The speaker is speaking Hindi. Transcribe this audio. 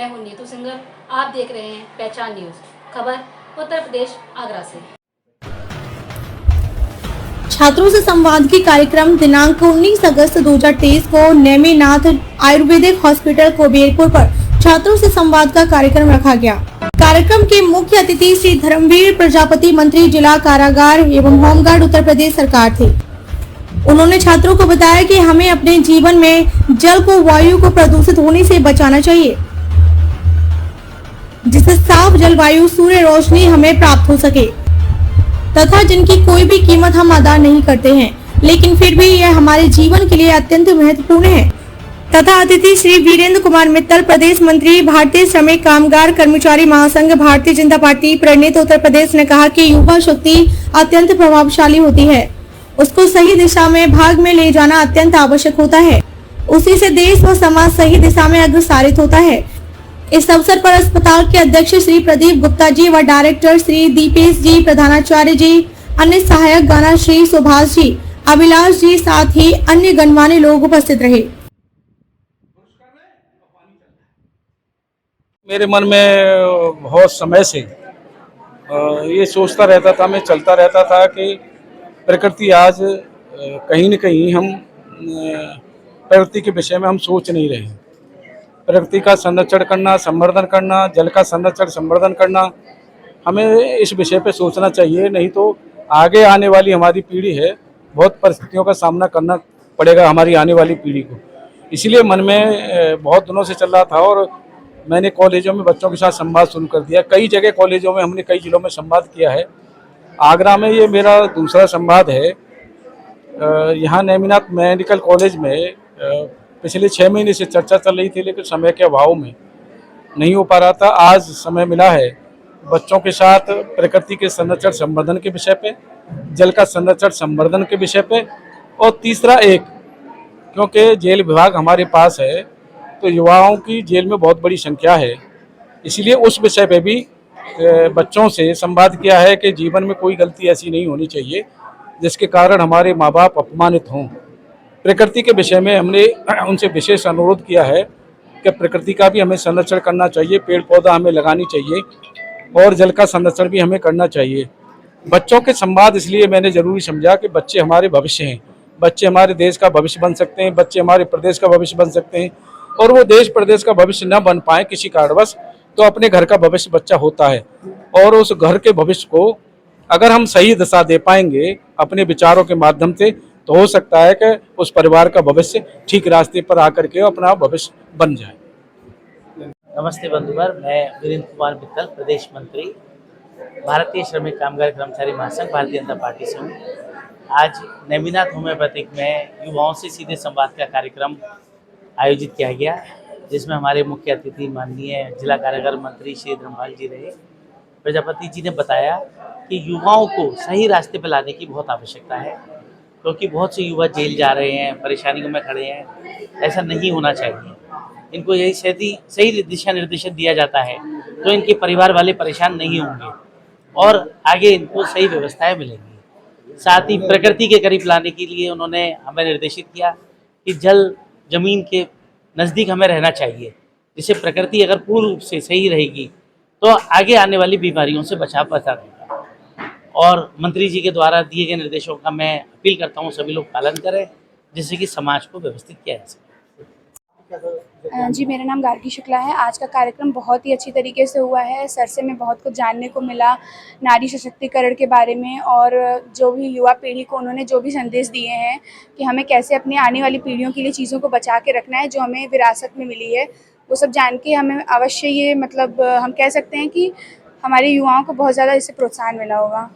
मैं हूं नीतू सिंगर। आप देख रहे हैं पहचान न्यूज। खबर उत्तर प्रदेश आगरा से। छात्रों से संवाद की कार्यक्रम दिनांक 19 अगस्त 2023 को नेमिनाथ आयुर्वेदिक हॉस्पिटल कुबेरपुर पर छात्रों से संवाद का कार्यक्रम रखा गया। कार्यक्रम के मुख्य अतिथि श्री धर्मवीर प्रजापति, मंत्री जिला कारागार एवं होमगार्ड उत्तर प्रदेश सरकार थे। उन्होंने छात्रों को बताया कि हमें अपने जीवन में जल को, वायु को प्रदूषित होने से बचाना चाहिए, जिससे साफ जलवायु, सूर्य रोशनी हमें प्राप्त हो सके तथा जिनकी कोई भी कीमत हम अदा नहीं करते हैं, लेकिन फिर भी यह हमारे जीवन के लिए अत्यंत महत्वपूर्ण है। तथा अतिथि श्री वीरेंद्र कुमार मित्तल, प्रदेश मंत्री, भारतीय श्रमिक कामगार कर्मचारी महासंघ, भारतीय जनता पार्टी प्रणीत उत्तर प्रदेश ने कहा कि युवा शक्ति अत्यंत प्रभावशाली होती है, उसको सही दिशा में भाग में ले जाना अत्यंत आवश्यक होता है, उसी से देश व समाज सही दिशा में अग्रसारित होता है। इस अवसर पर अस्पताल के अध्यक्ष श्री प्रदीप गुप्ता जी व डायरेक्टर श्री दीपेश जी, प्रधानाचार्य जी, अन्य सहायक गाना श्री सुभाष जी, अभिलाष जी, साथ ही अन्य गणमान्य लोग उपस्थित रहे। मेरे मन में बहुत समय से ये सोचता रहता था, मैं चलता रहता था कि प्रकृति आज कहीं न कहीं हम प्रकृति के विषय में हम सोच नहीं रहे। प्रकृति का संरक्षण करना, संवर्धन करना, जल का संरक्षण संवर्धन करना, हमें इस विषय पे सोचना चाहिए। नहीं तो आगे आने वाली हमारी पीढ़ी है, बहुत परिस्थितियों का सामना करना पड़ेगा हमारी आने वाली पीढ़ी को। इसलिए मन में बहुत दिनों से चल रहा था और मैंने कॉलेजों में बच्चों के साथ संवाद शुरू कर दिया। कई जगह कॉलेजों में हमने कई जिलों में संवाद किया है। आगरा में ये मेरा दूसरा संवाद है। यहाँ नेमिनाथ मेडिकल कॉलेज में पिछले 6 महीने से चर्चा चल रही थी, लेकिन समय के अभाव में नहीं हो पा रहा था। आज समय मिला है बच्चों के साथ प्रकृति के संरक्षण संवर्धन के विषय पे, जल का संरक्षण संवर्धन के विषय पे, और तीसरा क्योंकि जेल विभाग हमारे पास है तो युवाओं की जेल में बहुत बड़ी संख्या है, इसलिए उस विषय पे भी बच्चों से संवाद किया है कि जीवन में कोई गलती ऐसी नहीं होनी चाहिए जिसके कारण हमारे माँ बाप अपमानित हों। प्रकृति के विषय में हमने उनसे विशेष अनुरोध किया है कि प्रकृति का भी हमें संरक्षण करना चाहिए, पेड़ पौधा हमें लगानी चाहिए और जल का संरक्षण भी हमें करना चाहिए। बच्चों के संवाद इसलिए मैंने ज़रूरी समझा कि बच्चे हमारे भविष्य हैं, बच्चे हमारे देश का भविष्य बन सकते हैं, बच्चे हमारे प्रदेश का भविष्य बन सकते हैं, और वो देश प्रदेश का भविष्य न बन पाए किसी कारणवश तो अपने घर का भविष्य बच्चा होता है, और उस घर के भविष्य को अगर हम सही दिशा दे पाएंगे अपने विचारों के माध्यम से तो हो सकता है कि उस परिवार का भविष्य ठीक रास्ते पर आकर के अपना भविष्य बन जाए। नमस्ते बंधुवर, मैं वीरेंद्र कुमार मित्तल, प्रदेश मंत्री, भारतीय श्रमिक कामगार कर्मचारी महासंघ, भारतीय जनता पार्टी से हूँ। आज नेमिनाथ होम्योपैथिक में युवाओं से सीधे संवाद का कार्यक्रम आयोजित किया गया, जिसमें हमारे मुख्य अतिथि माननीय जिला कारागार मंत्री श्री धर्मपाल जी रहे। प्रजापति जी ने बताया कि युवाओं को सही रास्ते पर लाने की बहुत आवश्यकता है, क्योंकि बहुत से युवा जेल जा रहे हैं, परेशानियों में खड़े हैं। ऐसा नहीं होना चाहिए। इनको यही सही दिशा निर्देशन दिया जाता है तो इनके परिवार वाले परेशान नहीं होंगे और आगे इनको सही व्यवस्थाएं मिलेंगी। साथ ही प्रकृति के करीब लाने के लिए उन्होंने हमें निर्देशित किया कि जल जमीन के नज़दीक हमें रहना चाहिए, जिससे प्रकृति अगर पूर्ण रूप से सही रहेगी तो आगे आने वाली बीमारियों से बचा देगा। और मंत्री जी के द्वारा दिए गए निर्देशों का मैं अपील करता हूँ सभी लोग पालन करें, जिससे कि समाज को व्यवस्थित किया जा सके। जी, मेरा नाम गार्गी शुक्ला है। आज का कार्यक्रम बहुत ही अच्छी तरीके से हुआ है। सर से मैं बहुत कुछ जानने को मिला नारी सशक्तिकरण के बारे में, और जो भी युवा पीढ़ी को उन्होंने जो भी संदेश दिए हैं कि हमें कैसे अपनी आने वाली पीढ़ियों के लिए चीज़ों को बचा के रखना है जो हमें विरासत में मिली है, वो सब जान के हमें अवश्य ये हम कह सकते हैं कि हमारे युवाओं को बहुत ज़्यादा इससे प्रोत्साहन मिला होगा।